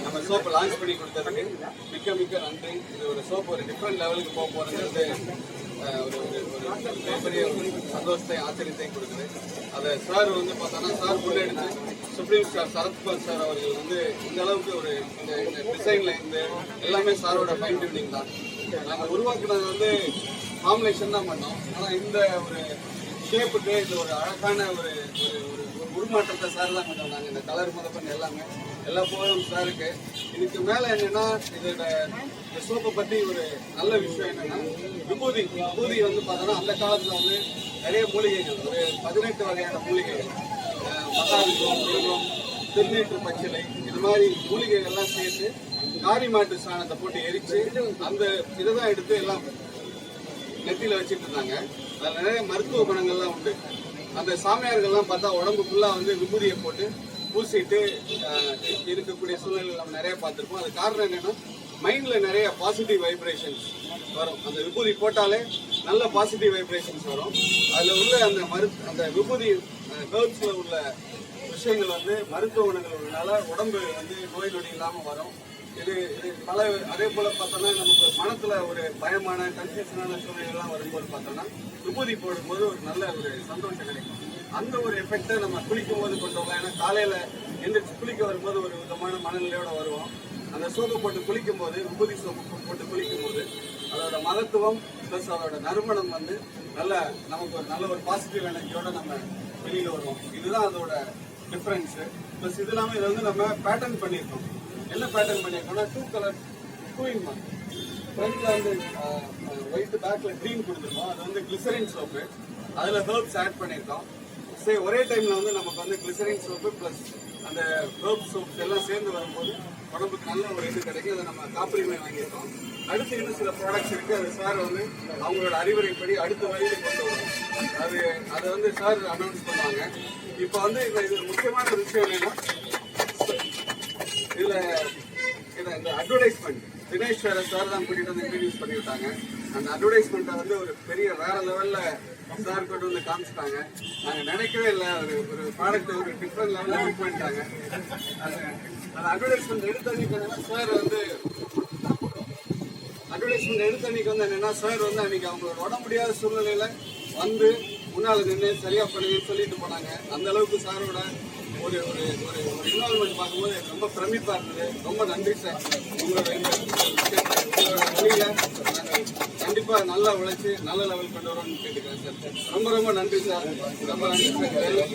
நம்ம soap launch பண்ணி கொடுத்ததுக்கு மிக்க மிக்க நன்றி. இது ஒரு சோப்பு ஒரு டிஃப்ரெண்ட் லெவலுக்கு போக போகிறது ஒரு பெரிய சந்தோஷத்தை ஆச்சரியத்தையும் கொடுக்குது. அதை சார் வந்து பார்த்தோன்னா சார் முன்னெடுத்து சுப்ரீம் ஸ்டார் சரத்குமார் சார் அவர்கள் வந்து இந்த அளவுக்கு ஒரு இந்த டிசைனில் இருந்து எல்லாமே சாரோட ஃபைன் டியூனிங் தான். நாங்கள் உருவாக்குனது வந்து ஃபார்முலேஷன் தான் பண்ணோம். ஆனால் இந்த ஒரு ஷேப்புக்கு இந்த ஒரு அழகான ஒரு உருமாற்றத்தை சார் தான் கொண்டு வந்தாங்க. இந்த கலர் முதற்கொண்டு எல்லாமே எல்லா போதும் சாருக்கு. இதுக்கு மேலே என்னென்னா இதோட இந்த சோப்பை பற்றி ஒரு நல்ல விஷயம் என்னென்னா விபூதி வந்து பார்த்தோன்னா அந்த காலத்தில் வந்து நிறைய மூலிகைகள் ஒரு 18 வகையான மூலிகைகள் மகாவிகம், மிருகம், திருநீற்று பச்சிலை இது மாதிரி மூலிகைகள்லாம் சேர்த்து காரி மாட்டு சாணத்தை போட்டு எரித்து அந்த இதை தான் எடுத்து எல்லாம் நெத்தியில் வச்சுட்டு இருந்தாங்க. அதில் நிறைய மருத்துவ குணங்கள்லாம் உண்டு. அந்த சாமியார்கள்லாம் பார்த்தா உடம்பு ஃபுல்லாக வந்து விபூதியை போட்டு பூசிட்டு இருக்கக்கூடிய சூழ்நிலைகள் நம்ம நிறைய பார்த்துருப்போம். அது காரணம் என்னென்னா மைண்டில் நிறைய பாசிட்டிவ் வைப்ரேஷன்ஸ் வரும். அந்த விபூதி போட்டாலே நல்ல பாசிட்டிவ் வைப்ரேஷன்ஸ் வரும். அதில் உள்ள அந்த விபூதி ஹெர்ப்ஸில் உள்ள விஷயங்கள் வந்து மருத்துவ குணங்கள் உள்ளனால உடம்பு வந்து நோய் நொடி இல்லாமல் வரும். இது பல அதே போல் பார்த்தோன்னா நமக்கு மனத்தில் ஒரு பயமான கன்ஃபியூஷனான சூழ்நிலைகள்லாம் வரும்போது பார்த்தோன்னா விபூதி போடும்போது ஒரு நல்ல ஒரு சந்தோஷம் கிடைக்கும். அந்த ஒரு எஃபெக்டை நம்ம குளிக்கும் போது கொண்டு வரலாம். ஏன்னா காலையில் எந்திரிச்சு குளிக்க வரும்போது ஒரு விதமான மனநிலையோடு வருவோம். அந்த சோப்பு போட்டு குளிக்கும் போது விபூதி சோப்பு போட்டு குளிக்கும் போது அதோட மகத்துவம் ப்ளஸ் அதோட நறுமணம் வந்து நமக்கு ஒரு நல்ல ஒரு பாசிட்டிவ் எனர்ஜியோட நம்ம வெளியில் வருவோம். இதுதான் அதோட டிஃப்ரென்ஸு. ப்ளஸ் இது இல்லாமல் இதை வந்து நம்ம பேட்டர்ன் பண்ணியிருக்கோம். என்ன பேட்டர்ன் பண்ணியிருக்கோம்னா 2 கலர் 2 ஃப்ரண்ட்ல வந்து ஒயிட் பேக்ல க்ரீன் கொடுத்துருக்கோம். அது வந்து கிளிசரின் சோப்பு. அதில் ஹெர்ப்ஸ் ஆட் பண்ணியிருக்கோம். சரி ஒரே டைமில் வந்து நமக்கு வந்து கிளிசரின் சோப்பு ப்ளஸ் அந்த ஹெர்ப் சோப்ஸ் எல்லாம் சேர்ந்து வரும்போது உடம்புக்கு நல்ல ஒரு இது கிடைக்கும். அதை நம்ம காப்புரிமை வாங்கியிருக்கோம். அடுத்து இன்னும் சில ப்ராடக்ட்ஸ் இருக்குது. அது சார் வந்து அவங்களோட அறிவுரைப்படி அடுத்த வழியில் கொண்டு வரும். அதை வந்து சார் அனௌன்ஸ் பண்ணுவாங்க. இப்போ வந்து இது முக்கியமான ஒரு விஷயம் என்னன்னா இதில் இந்த அட்வர்டைஸ்மெண்ட் தினேஷ் சார் தான் கூட்டிகிட்டு வந்து இன்ட்ரடியூஸ் பண்ணிவிட்டாங்க. அந்த அட்வர்டைஸ்மெண்ட்டை வந்து ஒரு பெரிய வேற லெவலில் சார் கொண்டு வந்து காமிச்சிட்டாங்க. நாங்கள் நினைக்கவே இல்லை ஒரு ப்ராடக்ட் ஒரு டிஃப்ரெண்ட் லெவலில் புக் பண்ணிட்டாங்க. அந்த அட்வர்டைஸ்மெண்ட் எடுத்த அன்னைக்கு சார் வந்து என்னன்னா சார் வந்து அன்னைக்கு அவங்களோட உடம்பு முடியாத சூழ்நிலையில வந்து முன்னால் நின்று சரியா பண்ணுங்கன்னு சொல்லிட்டு போனாங்க. அந்த அளவுக்கு சாரோட ஒரு ஒரு ஒரு இன்வால்மெண்ட் பார்க்கும்போது ரொம்ப பிரமிப்பா இருந்தது. ரொம்ப நன்றி சார். உங்களோட வழியில நாங்கள் கண்டிப்பா நல்லா உழைச்சி நல்ல லெவல் கொண்டு வரோம்னு கேட்டுக்கிறேன் சார். ரொம்ப ரொம்ப நன்றி சார். ரொம்ப நன்றி சார்.